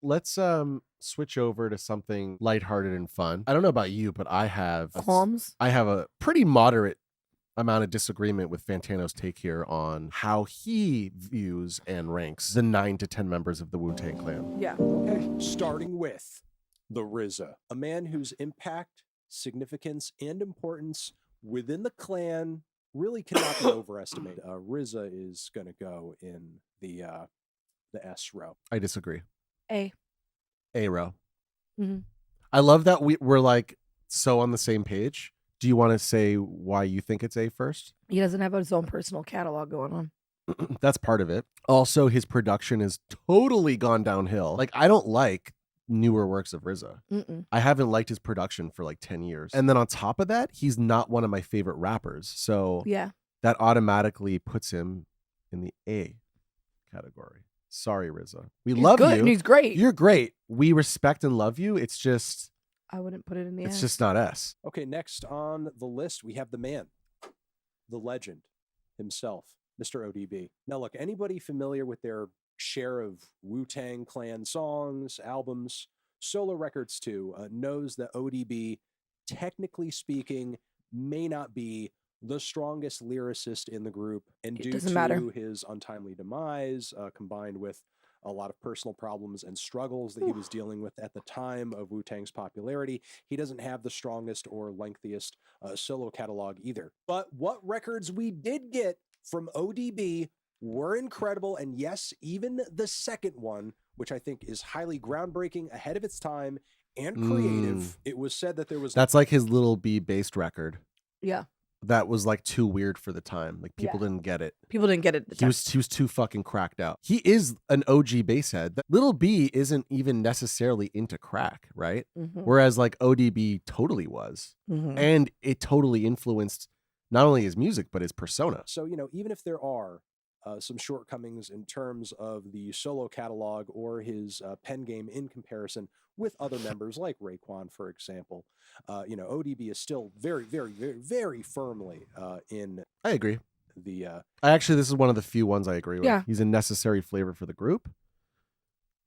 Let's switch over to something lighthearted and fun. I don't know about you, but I have Qualms? a pretty moderate amount of disagreement with Fantano's take here on how he views and ranks the 9 to 10 members of the Wu-Tang Clan. Yeah. Okay, starting with the RZA, a man whose impact, significance, and importance within the clan really cannot be overestimated. RZA is going to go in the S row. I disagree. A. A row. Mm-hmm. I love that we're like so on the same page. Do you want to say why you think it's A first? He doesn't have his own personal catalog going on. That's part of it. Also, his production has totally gone downhill. Like, I don't like newer works of RZA. I haven't liked his production for like 10 years. And then on top of that, he's not one of my favorite rappers. So yeah, that automatically puts him in the A category. Sorry, RZA. We he's love good, you. And he's great. You're great. We respect and love you. It's just... I wouldn't put it in the It's S. just not S. Okay, next on the list, we have the man, the legend himself, Mr. ODB. Now, look, anybody familiar with their share of Wu-Tang Clan songs, albums, solo records too, knows that ODB, technically speaking, may not be the strongest lyricist in the group. And due to his untimely demise, combined with a lot of personal problems and struggles that he was dealing with at the time of Wu-Tang's popularity, he doesn't have the strongest or lengthiest solo catalog either. But what records we did get from ODB were incredible, and yes, even the second one, which I think is highly groundbreaking, ahead of its time, and creative. It was said that there was... That's like his Little B based record. Yeah. That was like too weird for the time. Like people didn't get it. People didn't get it. He was too fucking cracked out. He is an OG basshead. Little B isn't even necessarily into crack, right? Whereas like ODB totally was. And it totally influenced not only his music, but his persona. So, you know, even if there are some shortcomings in terms of the solo catalog or his pen game in comparison with other members like Raekwon, for example, you know, ODB is still very, very, very, very firmly in... I agree. The this is one of the few ones I agree with. Yeah. He's a necessary flavor for the group.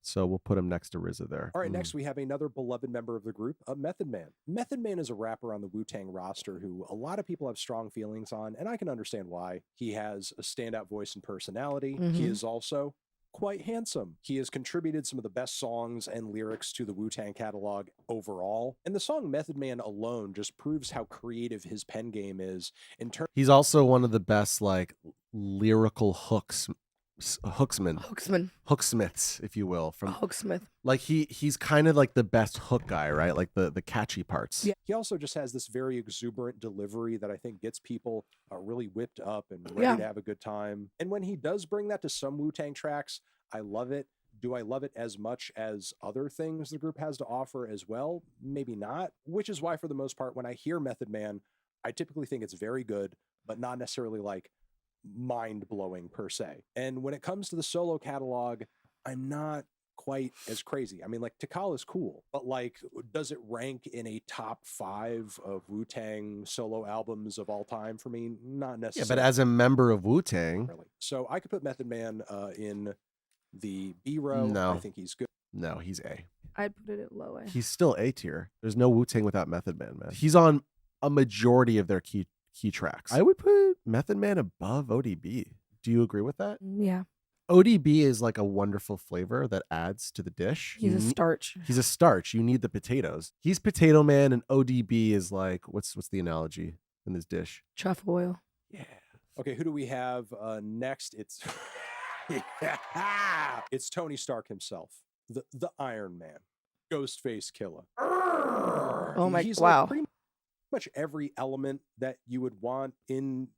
So we'll put him next to RZA there. All right, next we have another beloved member of the group, Method Man. Method Man is a rapper on the Wu-Tang roster who a lot of people have strong feelings on, and I can understand why. He has a standout voice and personality. He is also quite handsome. He has contributed some of the best songs and lyrics to the Wu-Tang catalog overall. And the song Method Man alone just proves how creative his pen game is in terms... He's also one of the best like lyrical hooksmiths, if you will, from Hooksmith. Like he's kind of like the best hook guy, right? Like the catchy parts. Yeah. He also just has this very exuberant delivery that I think gets people really whipped up and ready to have a good time. And when he does bring that to some Wu-Tang tracks, I love it. Do I love it as much as other things the group has to offer as well? Maybe not, which is why for the most part, when I hear Method Man, I typically think it's very good, but not necessarily like mind-blowing per se. And when it comes to the solo catalog, I'm not quite as crazy. I mean, like, Tikal is cool, but like, does it rank in a top 5 of Wu-Tang solo albums of all time for me? Not necessarily. Yeah, but as a member of Wu-Tang, so I could put Method Man in the B row. No. I think he's good. No, he's A. I'd put it at low A. He's still A tier. There's no Wu-Tang without Method Man, man. He's on a majority of their key tracks. I would put Method Man above ODB. Do you agree with that? Yeah. ODB is like a wonderful flavor that adds to the dish. He's a starch. He's a starch. You need the potatoes. He's Potato Man, and ODB is like, what's the analogy in this dish? Truffle oil. Yeah. Okay, who do we have next? It's it's Tony Stark himself, the Iron Man, Ghostface Killer. Oh my! He's wow. Like pretty much every element that you would want in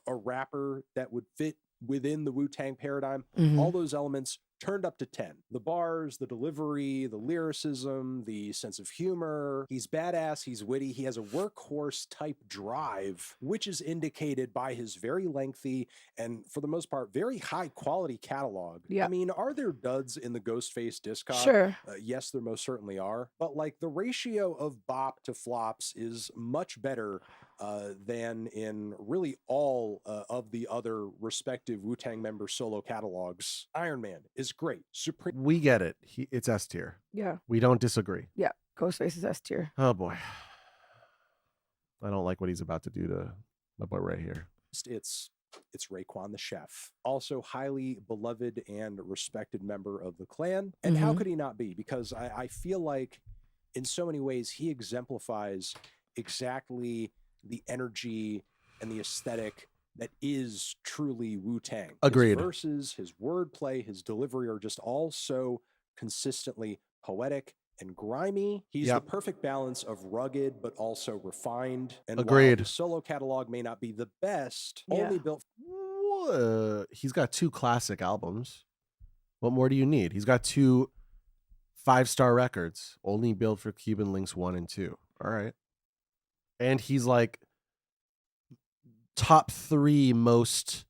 a rapper that would fit within the Wu-Tang paradigm. All those elements turned up to 10. The bars, the delivery, the lyricism, the sense of humor. He's badass, he's witty, he has a workhorse type drive, which is indicated by his very lengthy and, for the most part, very high quality catalog. Yeah. I mean, are there duds in the Ghostface discog? Sure. Yes, there most certainly are. But like the ratio of bop to flops is much better than in really all of the other respective Wu-Tang member solo catalogs. Iron Man is great. Supreme. We get it. It's S tier. Yeah. We don't disagree. Yeah. Ghostface is S tier. Oh boy. I don't like what he's about to do to my boy right here. It's Raekwon the Chef, also highly beloved and respected member of the clan. And how could he not be? Because I feel like in so many ways he exemplifies exactly the energy and the aesthetic that is truly Wu-Tang. Agreed. His verses, his wordplay, his delivery are just all so consistently poetic and grimy. He's the perfect balance of rugged but also refined. And Agreed. While his solo catalog may not be the best, only built. He's got 2 classic albums. What more do you need? He's got 2 5-star records, only built for Cuban Links 1 and 2. All right. And he's like top 3 most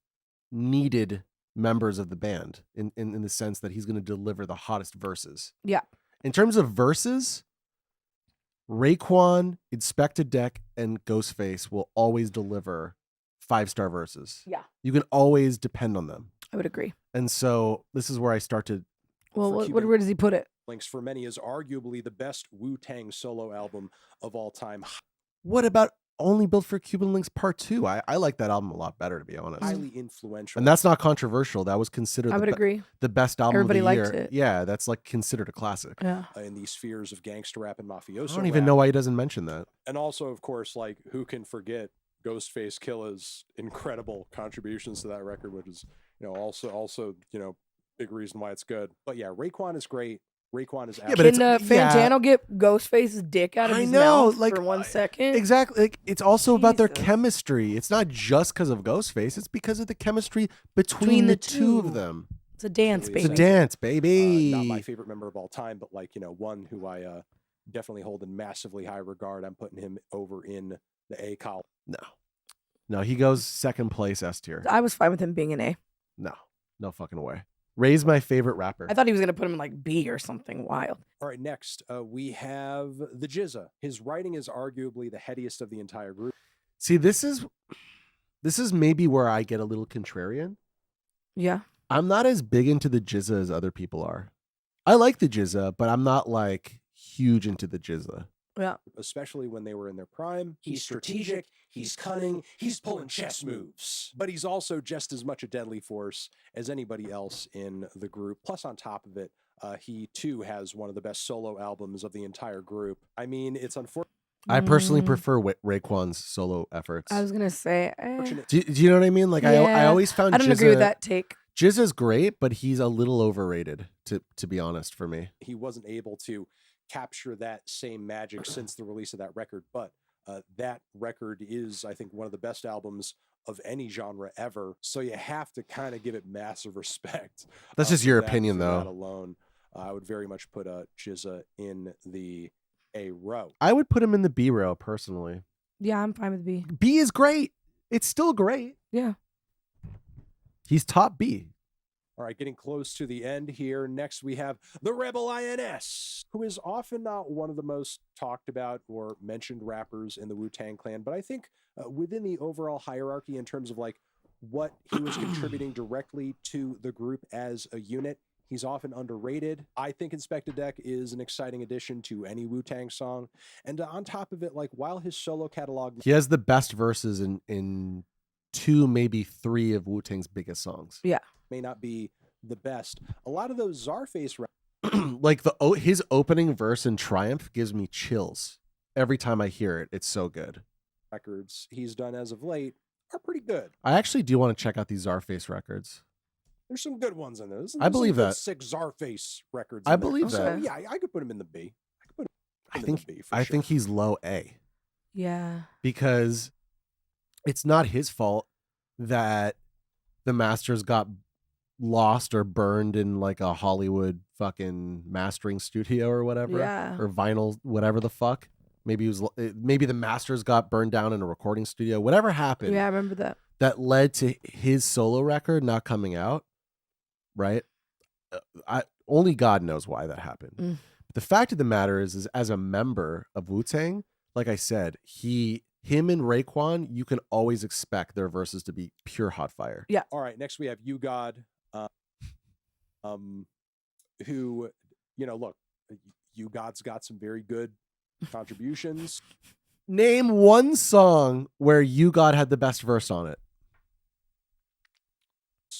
needed members of the band in the sense that he's going to deliver the hottest verses. Yeah. In terms of verses, Raekwon, Inspector Deck, and Ghostface will always deliver 5-star verses. Yeah. You can always depend on them. I would agree. And so this is where I start to... Well, where does he put it? Links for many is arguably the best Wu-Tang solo album of all time. What about Only Built for Cuban Links Part 2? I like that album a lot better, to be honest. Highly influential. And that's not controversial. That was considered agree. The best album Everybody of the year. liked it. Yeah, that's like considered a classic. Yeah. In these spheres of gangster rap and mafioso I don't even know why he doesn't mention that. And also, of course, like, who can forget Ghostface Killa's incredible contributions to that record, which is, also, big reason why it's good. But yeah, Raekwon is great. Raekwon is Can Fantano get Ghostface's dick out of his mouth for 1 second? Exactly. Like, it's also about their chemistry. It's not just because of Ghostface. It's because of the chemistry between the two of them. It's a dance, baby. It's a dance, baby. Not my favorite member of all time, but one who I definitely hold in massively high regard. I'm putting him over in the A column. No, he goes second place S tier. I was fine with him being an A. No fucking way. Ray's my favorite rapper. I thought he was going to put him in like B or something wild. All right, next we have the Jizza. His writing is arguably the headiest of the entire group. See, this is maybe where I get a little contrarian. Yeah. I'm not as big into the Jizza as other people are. I like the Jizza, but I'm not like huge into the Jizza. Yeah. Especially when they were in their prime. He's strategic, he's cunning, he's pulling chess moves. But he's also just as much a deadly force as anybody else in the group. Plus, on top of it, he too has one of the best solo albums of the entire group. I mean, it's unfortunate. I personally prefer Raekwon's solo efforts. I was going to say. Do you know what I mean? Like, I always found I don't agree with that take. Jizza's great, but he's a little overrated, to be honest, for me. He wasn't able to capture that same magic since the release of that record, but that record is, I think, one of the best albums of any genre ever. So you have to kind of give it massive respect. That's just your opinion, though. That alone, I would very much put Jizza in the A row. I would put him in the B row, personally. Yeah, I'm fine with B. B is great. It's still great. Yeah. He's top B. All right, getting close to the end here. Next, we have the Rebel INS, who is often not one of the most talked about or mentioned rappers in the Wu-Tang Clan, but I think within the overall hierarchy in terms of like what he was contributing directly to the group as a unit, he's often underrated. I think Inspector Deck is an exciting addition to any Wu-Tang song. And on top of it, like, while his solo catalog... He has the best verses in 2, maybe 3 of Wu-Tang's biggest songs. Yeah. May not be the best. A lot of those Czarface like his opening verse in Triumph gives me chills every time I hear it. It's so good. Records he's done as of late are pretty good. I actually do want to check out these Czarface records. There's some good ones in there. I believe that. 6 Czarface records. I believe that. So, yeah, I could put him in the B. I think he's low A. Yeah. Because it's not his fault that the masters got lost or burned in like a Hollywood fucking mastering studio or whatever. Yeah. Or vinyl, whatever the fuck. Maybe the masters got burned down in a recording studio. Whatever happened. Yeah, I remember that. That led to his solo record not coming out. Right? Only God knows why that happened. But the fact of the matter is as a member of Wu-Tang, like I said, he him and Raekwon, you can always expect their verses to be pure hot fire. Yeah. All right. Next we have You God, who, look, You God's got some very good contributions. Name one song where You God had the best verse on it.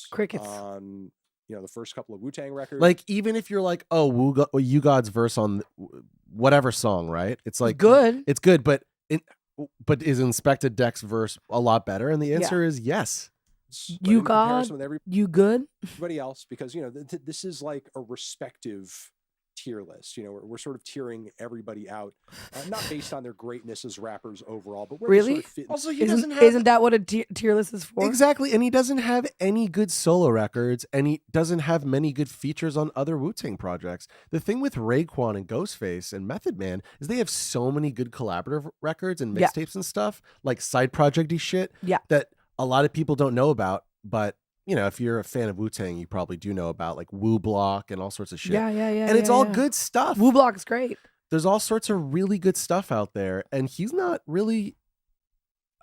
Crickets. On the first couple of Wu-Tang records. Like, even if you're like, oh, You God's verse on whatever song, right? It's like good. It's good, but is Inspector Deck's verse a lot better? And the answer is yes. You God, you good? Everybody else, because this is like a respective tier list. We're sort of tiering everybody out, not based on their greatness as rappers overall, but where they sort of fit. Also, isn't that what a tier list is for? Exactly, and he doesn't have any good solo records, and he doesn't have many good features on other Wu-Tang projects. The thing with Raekwon and Ghostface and Method Man is they have so many good collaborative records and mixtapes and stuff, like side project-y shit, that a lot of people don't know about, but if you're a fan of Wu-Tang, you probably do know about like Wu Block and all sorts of shit. Yeah. And it's all good stuff. Wu Block is great. There's all sorts of really good stuff out there, and he's not really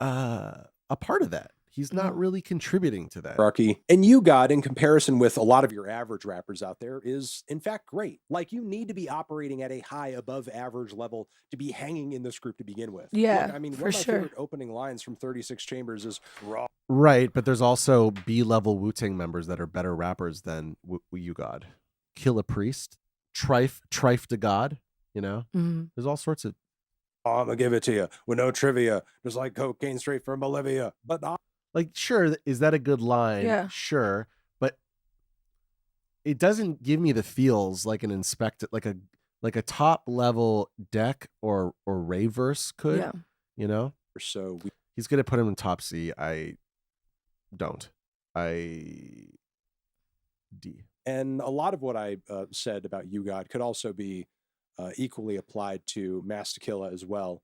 a part of that. He's not really contributing to that. Rocky. And You God, in comparison with a lot of your average rappers out there, is in fact great. Like, you need to be operating at a high above average level to be hanging in this group to begin with. Yeah, Look, I mean, one of my favorite opening lines from 36 Chambers is raw. Right, but there's also B-level Wu-Tang members that are better rappers than You God. Kill a Priest, Trife to God, There's all sorts of... I'm gonna give it to you with no trivia, just like cocaine straight from Bolivia. But like, sure, is that a good line? Yeah. Sure, but it doesn't give me the feels like an like a top level Deck or Ray verse could. Yeah. So he's gonna put him in top C. I don't. D. And a lot of what I said about You God could also be equally applied to Master Killa as well,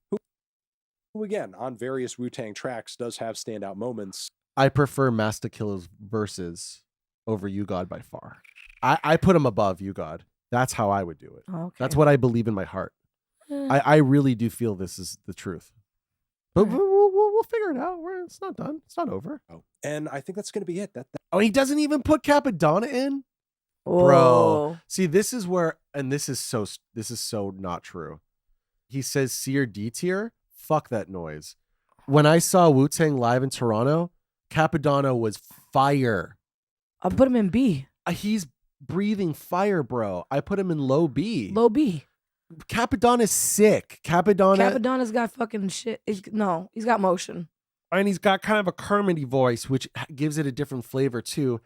who again, on various Wu-Tang tracks, does have standout moments. I prefer Master Killa's verses over You God by far. I put him above You God. That's how I would do it. Okay. That's what I believe in my heart. I really do feel this is the truth. But we'll figure it out. It's not done. It's not over. Oh, and I think that's going to be it. Oh, he doesn't even put Capadonna in? Whoa. Bro. See, this is where, and this is so not true. He says C or D tier. Fuck that noise. When I saw Wu-Tang live in Toronto, Capadonna was fire. I put him in B. He's breathing fire, bro. I put him in low B. Low B. Capadonna's sick. Capadonna's got fucking shit. He's got motion. And he's got kind of a Kermity voice, which gives it a different flavor too.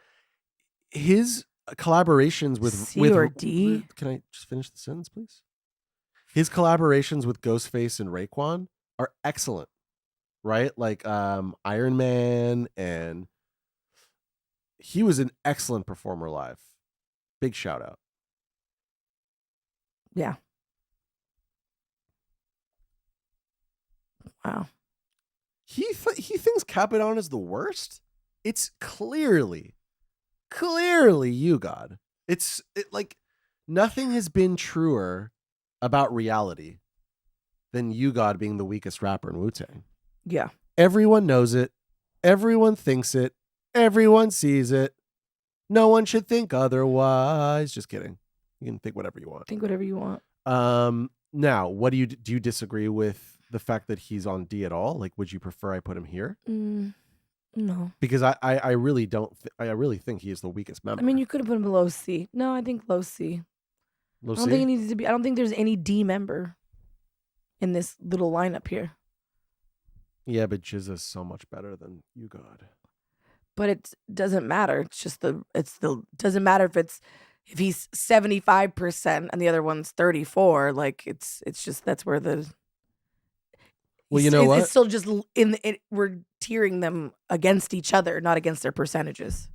His collaborations with C or D. Can I just finish the sentence, please? His collaborations with Ghostface and Raekwon are excellent, right? Like Iron Man, and he was an excellent performer live. Big shout out. Yeah. Wow. He thinks Capadonna is the worst. It's clearly You God. It's like nothing has been truer about reality than You God being the weakest rapper in Wu-Tang. Yeah. Everyone knows it. Everyone thinks it. Everyone sees it. No one should think otherwise. Just kidding. You can think whatever you want. Think whatever you want. Now, what do you disagree with the fact that he's on D at all? Like, would you prefer I put him here? No. Because I really don't. I really think he is the weakest member. I mean, you could have put him below C. No, I think low C. Low I don't C? think it needs to be. I don't think there's any D member in this little lineup here. Yeah, but Jizza's so much better than You God. But it doesn't matter. It's just doesn't matter if he's 75% and the other one's 34. Like it's just that's where the. Well, you know what? It's still just we're tiering them against each other, not against their percentages.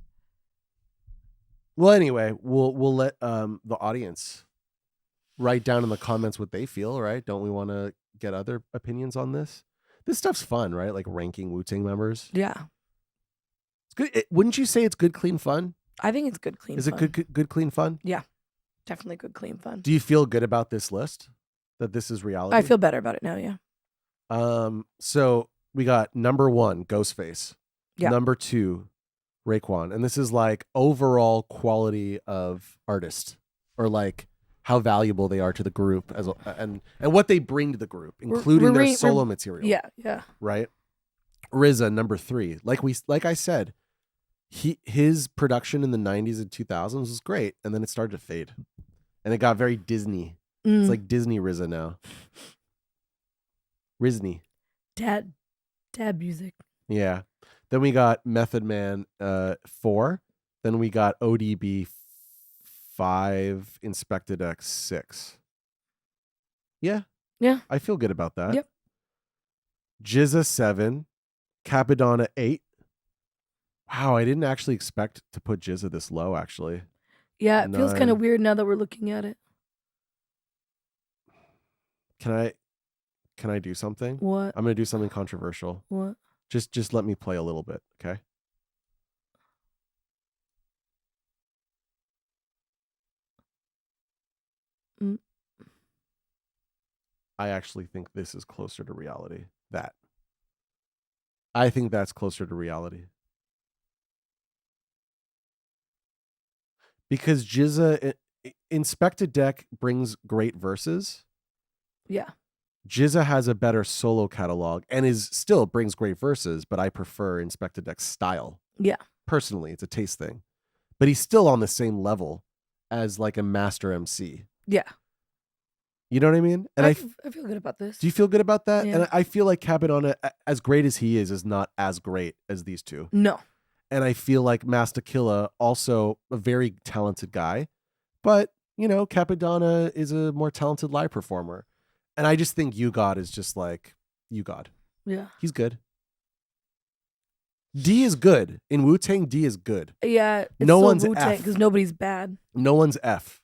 Well, anyway, we'll let the audience write down in the comments what they feel, right? Don't we want to get other opinions on this? This stuff's fun, right? Like ranking Wu-Tang members. Yeah. It's good. Wouldn't you say it's good, clean fun? I think it's good, clean fun. Is it good, clean fun? Yeah. Definitely good, clean fun. Do you feel good about this list? That this is reality? I feel better about it now, yeah. So we got number 1, Ghostface. Yeah. Number 2, Raekwon. And this is like overall quality of artist, or like how valuable they are to the group and what they bring to the group, including their solo material. Yeah. Right? RZA, number 3. Like I said, his production in the 90s and 2000s was great, and then it started to fade. And it got very Disney. It's like Disney RZA now. Rizney. Dad music. Yeah. Then we got Method Man 4. Then we got ODB 5, Inspected X 6. Yeah. I feel good about that. Yep. Jizza 7. Capadonna 8. Wow, I didn't actually expect to put Jizza this low, actually. Yeah, it feels 9. kind of weird now that we're looking at it. Can I do something? What? I'm gonna do something controversial. What? Just let me play a little bit, okay? I actually think this is closer to reality. I think that's closer to reality. Because Jizza, Inspected Deck brings great verses. Yeah. Jizza has a better solo catalog and still brings great verses, but I prefer Inspected Deck's style. Yeah. Personally, it's a taste thing. But he's still on the same level as like a master MC. Yeah. You know what I mean? And I feel good about this. Do you feel good about that? Yeah. And I feel like Capadonna, as great as he is not as great as these two. No. And I feel like Masta Killa, also a very talented guy, but Capadonna is a more talented live performer. And I just think U-God is just like U-God. Yeah. He's good. D is good. In Wu-Tang, D is good. Yeah. It's no one's Wu-Tang F. because nobody's bad. No one's F.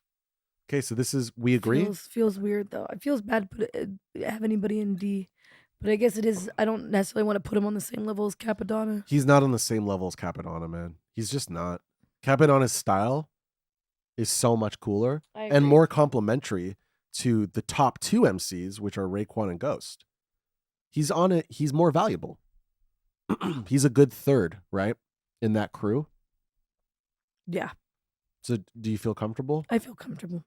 Okay, so we agree? Feels weird, though. It feels bad to have anybody in D. But I guess it is. I don't necessarily want to put him on the same level as Capadonna. He's not on the same level as Capadonna, man. He's just not. Capadonna's style is so much cooler and more complementary to the top 2 MCs, which are Raekwon and Ghost. He's on it. He's more valuable. He's a good third, right? In that crew. Yeah. So do you feel comfortable? I feel comfortable.